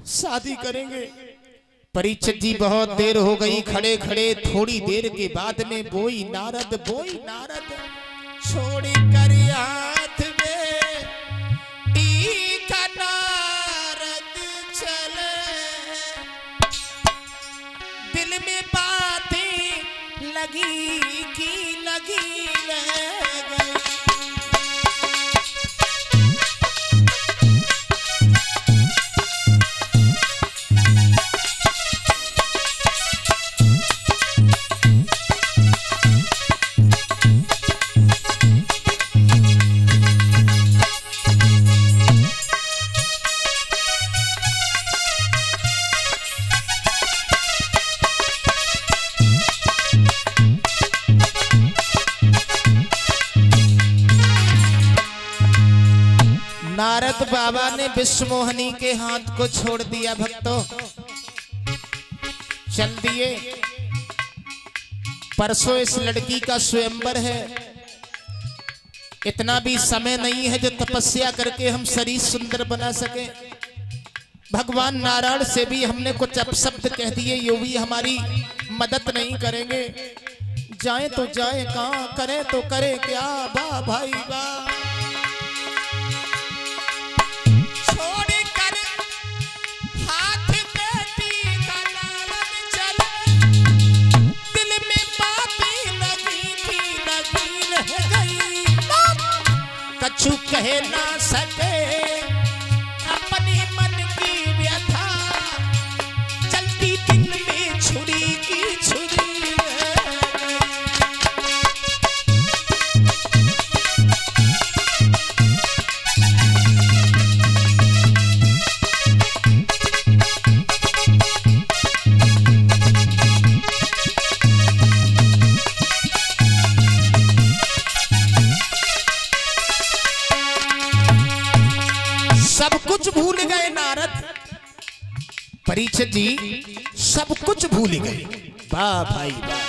शादी करेंगे। परीक्षित जी बहुत देर हो गई खड़े खड़े। थोड़ी देर के बाद में बोई नारद छोड़ कर हाथ में टीका नारद चले। दिल में बातें लगी की लगी रह गई। नारद बाबा ने विश्वमोहिनी के हाथ को छोड़ दिया। भक्तों चल दिए। परसों इस लड़की का स्वयंवर है। इतना भी समय नहीं है जो तपस्या करके हम शरीर सुंदर बना सके। भगवान नारायण से भी हमने कुछ अपशब्द कह दिए, यो भी हमारी मदद नहीं करेंगे। जाए तो जाए कहां, करे तो करे क्या। वाह भाई वाह। कछु कहे ना सके अपने मन की व्यथा। चलती दिल में छुरी की छुरी। सब कुछ भूल गए नारद। परीक्षित जी सब कुछ भूल गए। वाह भाई वाह।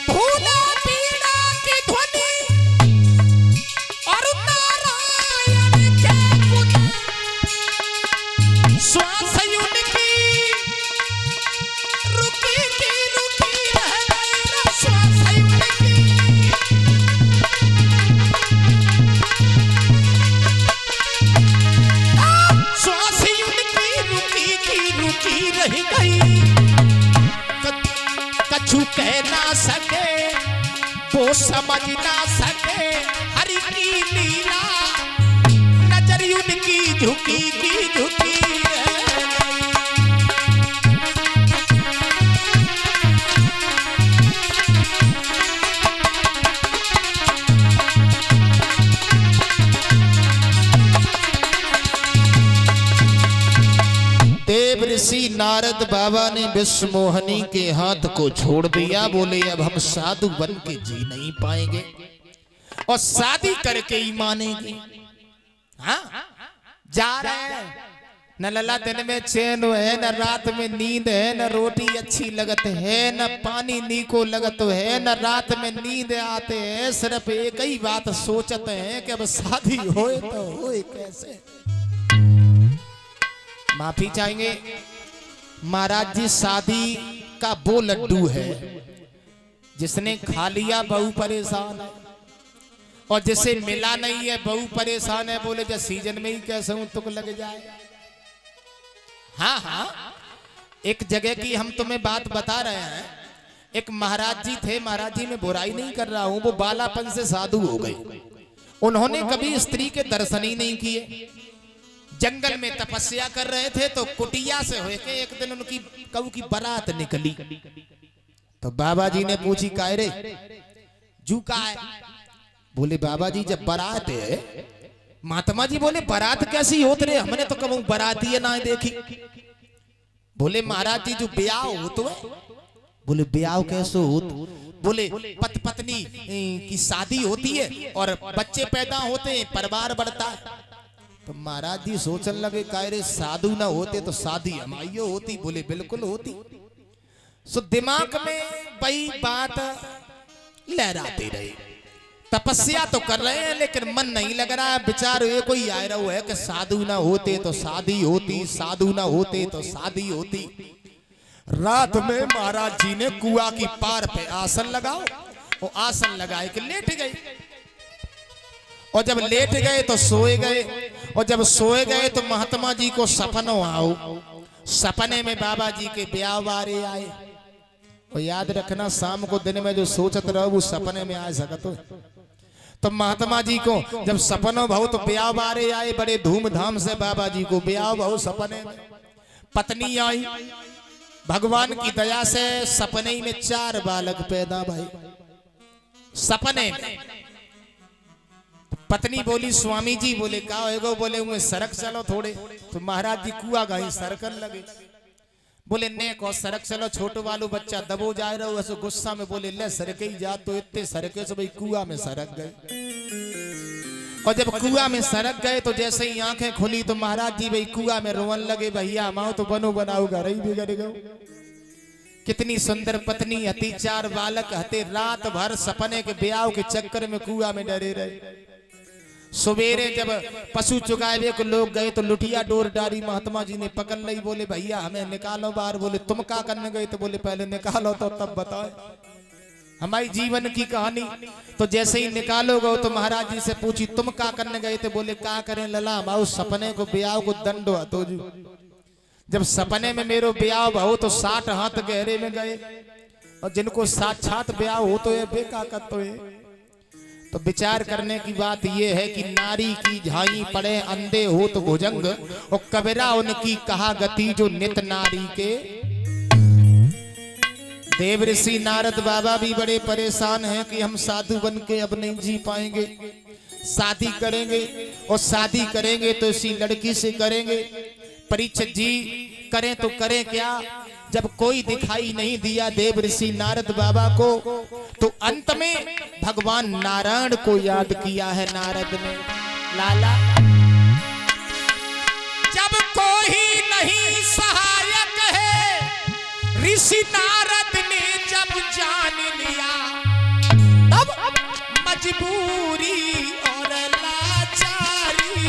भूला पीड़ा की ध्वनि और नारायण के गुण। श्वास उनकी कछु कह ना सके वो समझ ना सके। हरि की लीला नजर उनकी झुकी की झुकी। देव ऋषि नारद बाबा ने विश्वमोहिनी के हाथ को छोड़ दिया। बोले अब हम साधु बन के जी नहीं पाएंगे और शादी करके ही मानेंगे। हाँ जा रहे हैं। न लला दिन में चैन है, न रात में नींद है, न रोटी अच्छी लगत है, न पानी नीको लगत है, न रात में नींद आते हैं। सिर्फ एक ही बात सोचते हैं कि अब शादी होए तो होए कैसे। माफी चाहेंगे महाराज जी। शादी का वो लड्डू है जिसने खा लिया बहू परेशान है, और जिसे मिला नहीं है बहू परेशान है। बोले जब सीजन में ही कैसे हूं तुक लग जाए। हाँ हाँ एक जगह की हम तुम्हें बात बता रहे हैं। एक महाराज जी थे। महाराज जी में बुराई नहीं कर रहा हूं, वो बालापन से साधु हो गए। उन्होंने कभी स्त्री के दर्शन ही नहीं किए। जंगल में तपस्या कर रहे थे तो कुटिया से होके एक दिन उनकी कऊ की बारात निकली। तो बाबा जी ने पूछी काय रे जू का है। बोले बाबा जी जब बारात है। महात्मा जी बोले बारात कैसी होत रे, हमने तो कभी बारात ही ना देखी। बोले महाराज जी जो ब्याह हो तो है। बोले ब्याह कैसे हो। बोले पति पत्नी की शादी होती है और बच्चे पैदा होते हैं, परिवार बढ़ता है। तो महाराज जी सोचने लगे कायरे साधु ना होते तो शादी हमारी होती। बोले बिल्कुल होती। सो दिमाग में वही बात लहराते रहे। तपस्या तो कर रहे हैं लेकिन मन नहीं लग रहा है। विचार ये कोई आए रहा है कि साधु ना होते तो शादी होती, साधु ना होते तो शादी होती। रात में महाराज जी ने कुआ की पार पे आसन लगाओ, वो आसन लगाए कि लेट गए। और जब लेट गए तो सोए गए, और जब सोए गए तो महात्मा जी को सपनों आओ। सपने में बाबा जी के ब्याह वारे आए। और याद रखना, शाम को दिन में जो सोचत रहो वो सपने में आ सकत हो। तो महात्मा जी को जब सपनों भाव तो ब्याह वारे आए, बड़े धूमधाम से बाबा जी को ब्याह भाव सपने में। पत्नी आई, भगवान की दया से सपने में 4 बालक पैदा भाई। सपने में पत्नी बोली, स्वामी जी बोले का होएगो? बोले उन्हें सरक चलो थोड़े। तो महाराज जी कुआ गई सरकन लगे। बोले ने को सरक चलो, छोटो वालो बच्चा दबो जा रहा हो। ऐसे गुस्सा में बोले ले सरके ही जा। तो इतने सरके से भाई कुआ में सरक गए। और जब कुआ में सरक गए तो जैसे ही आंखें खुली तो महाराज जी भाई कुआ में रोवन लगे, भैया माओ तो बनो बनाओ घर ही बिगड़ गए। कितनी सुंदर पत्नी हती, 4 बालक हते। रात भर सपने के ब्याह के चक्कर में कुआ में डरे रहे। सवेरे जब पशु चुगावे को लोग गए तो लुटिया डोर डारी महात्मा जी ने पकड़ ली। बोले भैया हमें निकालो बाहर। बोले तुम क्या करने गए? तो बोले पहले निकालो तो तब बताओ हमारी जीवन की कहानी। तो जैसे ही निकालो गो तो महाराज जी से पूछी तुम क्या करने गए थे? बोले क्या करें लला, हमारे सपने को ब्याह को दंड हुआ। तो जब सपने में मेरो ब्याह भाव तो 60 हाथ गहरे में गए। और जिनको साक्षात ब्याह हो तो ये बेका कर तो ये। तो विचार करने की बात यह है कि नारी की झाई पड़े अंधे हो तो भुजंग, और कबीरा उनकी कहा गति जो नित नारी के। देव ऋषि नारद बाबा भी बड़े परेशान हैं कि हम साधु बन के अब नहीं जी पाएंगे। शादी करेंगे और शादी करेंगे तो इसी लड़की से करेंगे। परीक्षित जी करें तो करें क्या? जब कोई दिखाई नहीं दिया देव ऋषि नारद बाबा को, तो अंत में भगवान नारायण को याद किया है नारद ने। लाला जब कोई नहीं सहायक है, ऋषि नारद ने जब जान लिया, तब मजबूरी और लाचारी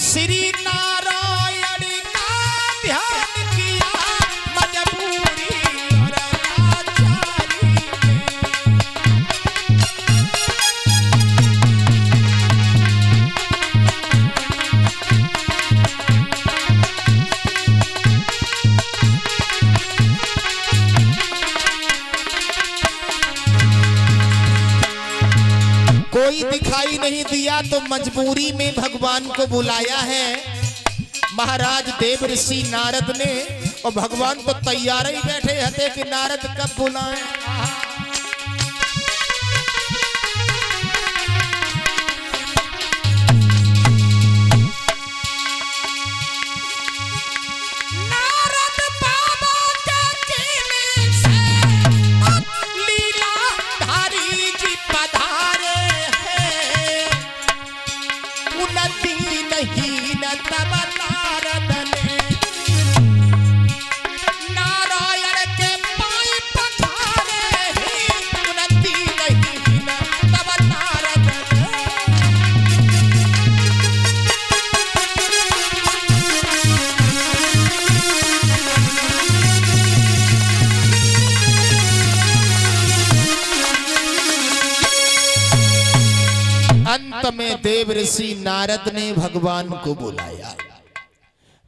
श्री नारायण का ध्यान किया। मजबूरी और लाचारी कोई दिखाई नहीं दिया तो मजबूरी में भगवान को बुलाया है महाराज देव ऋषि नारद ने। और भगवान तो तैयार ही बैठे हते कि नारद कब बुलाएं। अंत में देव ऋषि नारद ने भगवान को बुलाया।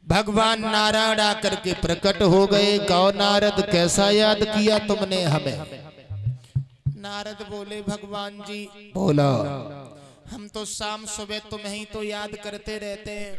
भगवान नारायण आकर के प्रकट हो गए। कहो नारद कैसा याद किया तुमने हमें? नारद बोले भगवान जी बोला हम तो शाम सुबह तुम्हें ही तो याद करते रहते हैं।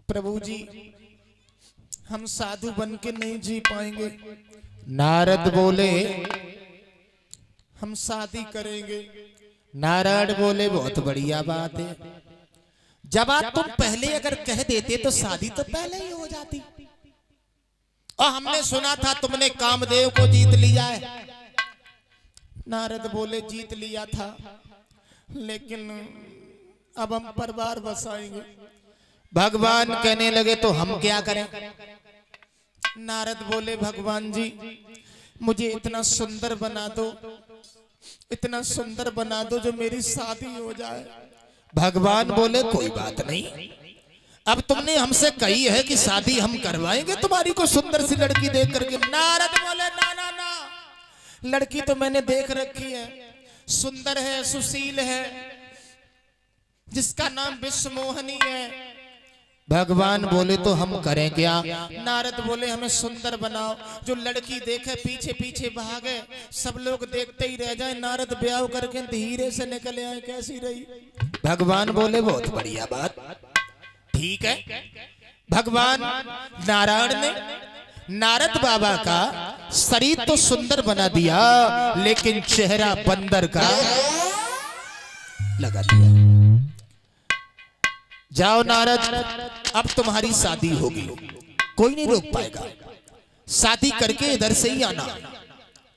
प्रभु जी हम साधु बन के नहीं जी पाएंगे, नारद बोले हम शादी करेंगे। नारायण बोले बहुत बढ़िया बात है। जब आप तुम पहले अगर कह देते तो शादी तो पहले ही हो जाती। और हमने सुना था तुमने कामदेव को जीत लिया है। नारद बोले जीत लिया था, लेकिन अब हम परिवार बसाएंगे। भगवान कहने लगे तो हम क्या करें? नारद बोले भगवान जी मुझे इतना सुंदर बना दो, इतना सुंदर बना दो जो मेरी शादी हो जाए। भगवान बोले कोई बात नहीं, अब तुमने हमसे कही है कि शादी हम करवाएंगे तुम्हारी को सुंदर सी लड़की देख करके। नारद बोले ना ना ना, लड़की तो मैंने देख रखी है, सुंदर है, सुशील है, जिसका नाम विश्वमोहनी है। भगवान बोले तो हम करें क्या? नारद बोले हमें सुंदर बनाओ, जो लड़की देखे पीछे पीछे भागे, सब लोग देखते ही रह जाए। नारद ब्याह करके धीरे से निकले आए, कैसी रही? भगवान बोले बहुत बढ़िया बात, ठीक है। भगवान नारायण ने नारद बाबा का शरीर तो सुंदर बना दिया, लेकिन चेहरा बंदर का लगा दिया। जाओ नारद, अब तुम्हारी शादी होगी, कोई नहीं रोक पाएगा, शादी करके इधर से ही आना।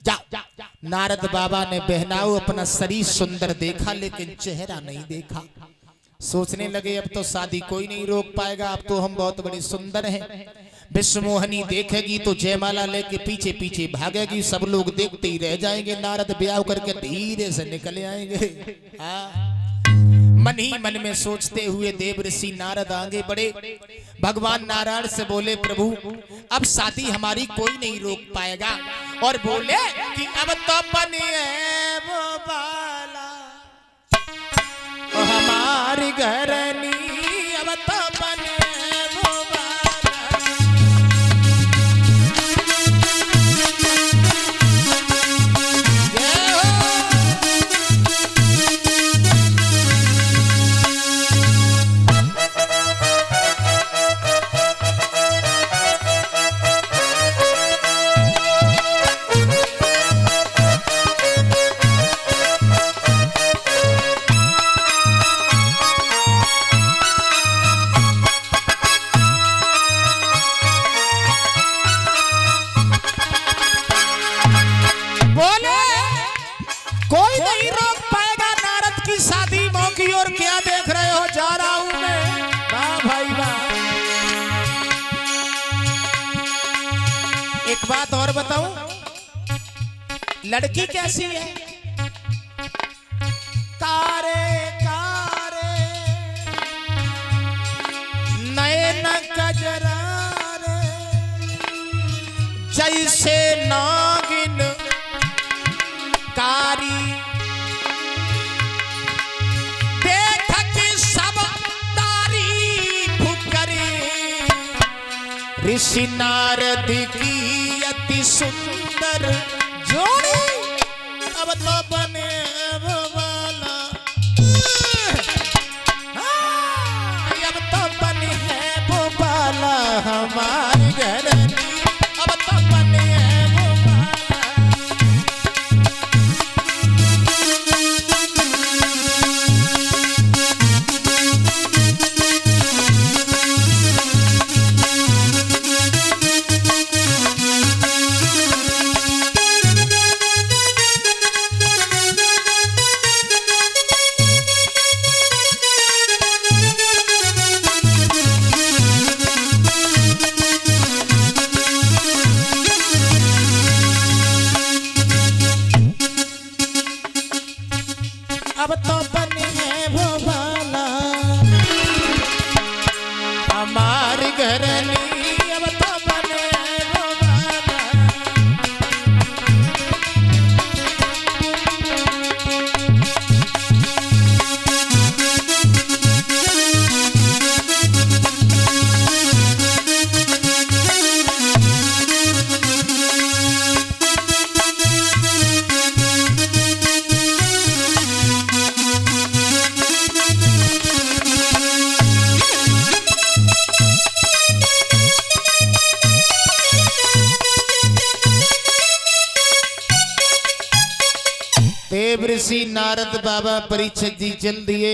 जाओ। नारद बाबा ने बहनाओ अपना शरीर सुंदर देखा, लेकिन चेहरा नहीं देखा। सोचने लगे अब तो शादी कोई नहीं रोक पाएगा, अब तो हम बहुत बड़े सुंदर हैं। विश्वमोहनी देखेगी तो जयमाला लेके पीछे पीछे भागेगी, सब लोग देखते ही रह जाएंगे। नारद ब्याह करके धीरे से निकले आएंगे। मन ही मन में सोचते हुए देव ऋषि नारद आगे बढ़े। भगवान नारायण से बोले प्रभु अब शादी हमारी कोई नहीं रोक पाएगा, और बोले कि अब तो बने वो बाला हमारी घरनी, अब तो बने वो बाला। और क्या देख रहे हो? जा रहा हूं मैं। वाह भाई वाह। एक बात और बताऊं, लड़की कैसी है? कारे कारे नयन कजरा रे, जैसे नागिन कारी, ऋषि नारद की अति सुंदर जोड़ी, अब तो बने वो वाला, अब तो बने है वो वाला हमारे घर, अब तो बने है वो देव ऋषि नारद बाबा परीक्षित जी चल दिए।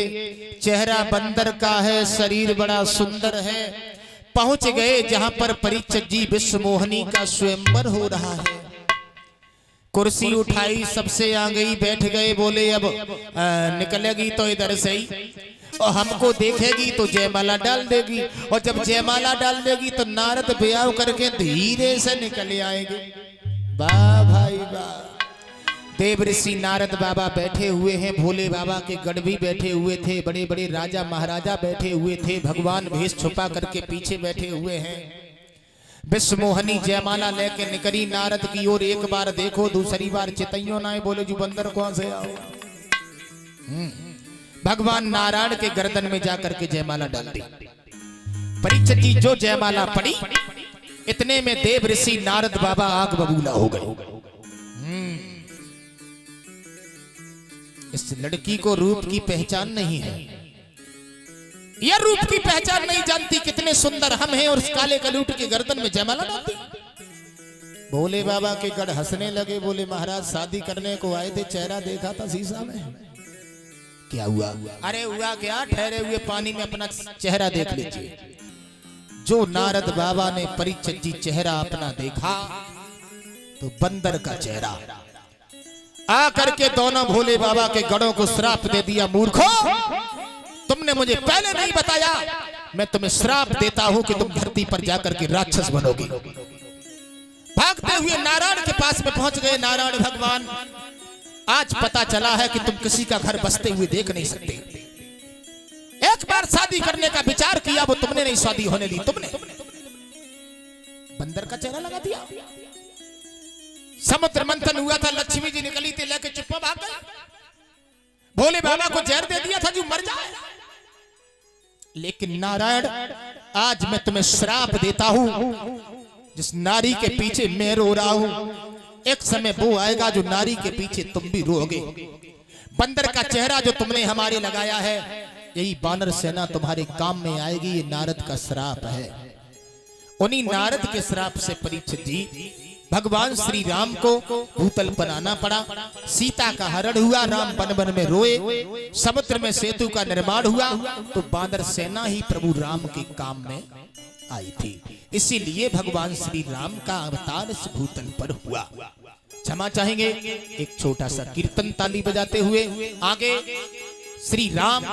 चेहरा बंदर का है, शरीर बड़ा सुंदर है। पहुंच गए जहां पर परीक्षित जी विश्व मोहिनी का स्वयंवर हो रहा है। कुर्सी उठाई, सबसे आ गई, बैठ गए। बोले अब निकलेगी तो इधर से ही, और हमको देखेगी तो जयमाला डाल देगी, और जब जयमाला डाल देगी तो नारद ब्याह करके धीरे से निकल आएंगे। वाह भाई वाह। देव ऋषि नारद बाबा बैठे हुए हैं, भोले बाबा के गढ़ भी बैठे हुए थे, बड़े बड़े राजा महाराजा बैठे हुए थे, भगवान भेष छुपा करके पीछे बैठे हुए हैं। विश्व मोहिनी जयमाला लेके निकली नारद की ओर। एक बार देखो, दूसरी बार चितइयो ना। बोले जो बंदर कौन से आओ। भगवान नारायण के गर्दन में जाकर के जयमाला डाल दी। परीक्षित जी जो जयमाला पड़ी, इतने में देव ऋषि नारद बाबा आग बबूला हो गए। इस लड़की को रूप की पहचान नहीं है, यह रूप की पहचान नहीं जानती, कितने सुंदर हम हैं, और उस काले कलूट के गर्दन में जयमाला डालती। भोले बाबा के गढ़ हंसने लगे। बोले महाराज शादी करने को आए थे, चेहरा देखा था शीशा में, क्या हुआ? अरे हुआ क्या, ठहरे हुए पानी में अपना चेहरा देख लीजिए। जो नारद बाबा ने परीक्षित जी चेहरा अपना देखा तो बंदर का चेहरा। आकर के दोनों भोले बाबा के गढ़ों को श्राप दे दिया। मूर्खो, तुमने मुझे पहले नहीं बताया, मैं तुम्हें श्राप देता हूं कि तुम धरती पर जाकर के राक्षस बनोगी। भागते हुए नारायण के पास में पहुंच गए। नारायण भगवान, आज पता चला है कि तुम किसी का घर बसते हुए देख नहीं सकते। एक बार शादी करने का विचार किया, वो तुमने नहीं शादी होने दी। तुमने बंदर का चेहरा लगा दिया। समुद्र मंथन हुआ था, लक्ष्मी जी निकली थी, लेके चुप्पा भाग गए। भोले बाबा को जहर दे दिया था जो मर जाए। लेकिन नारायण, आज मैं तुम्हें श्राप देता हूं, जिस नारी के पीछे मैं रो रहा हूं, एक समय वो आएगा जो नारी के पीछे तुम भी रोगे। बंदर का चेहरा जो तुमने हमारे लगाया है, यही वानर सेना तुम्हारे काम में आएगी। ये नारद का श्राप है। उन्हीं नारद के श्राप से परीक्षित जी भगवान श्री राम को भूतल पर आना पड़ा। सीता का हरण हुआ, राम वन वन में रोए। समुद्र में सेतु का निर्माण हुआ तो बानर सेना ही प्रभु राम के काम में आई थी। इसीलिए भगवान श्री राम का अवतार इस भूतल पर हुआ। क्षमा चाहेंगे, एक छोटा सा कीर्तन ताली बजाते हुए आगे श्री राम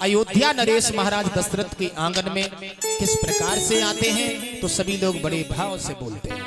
अयोध्या नरेश महाराज दशरथ के आंगन में किस प्रकार से आते हैं, तो सभी लोग बड़े भाव से बोलते हैं।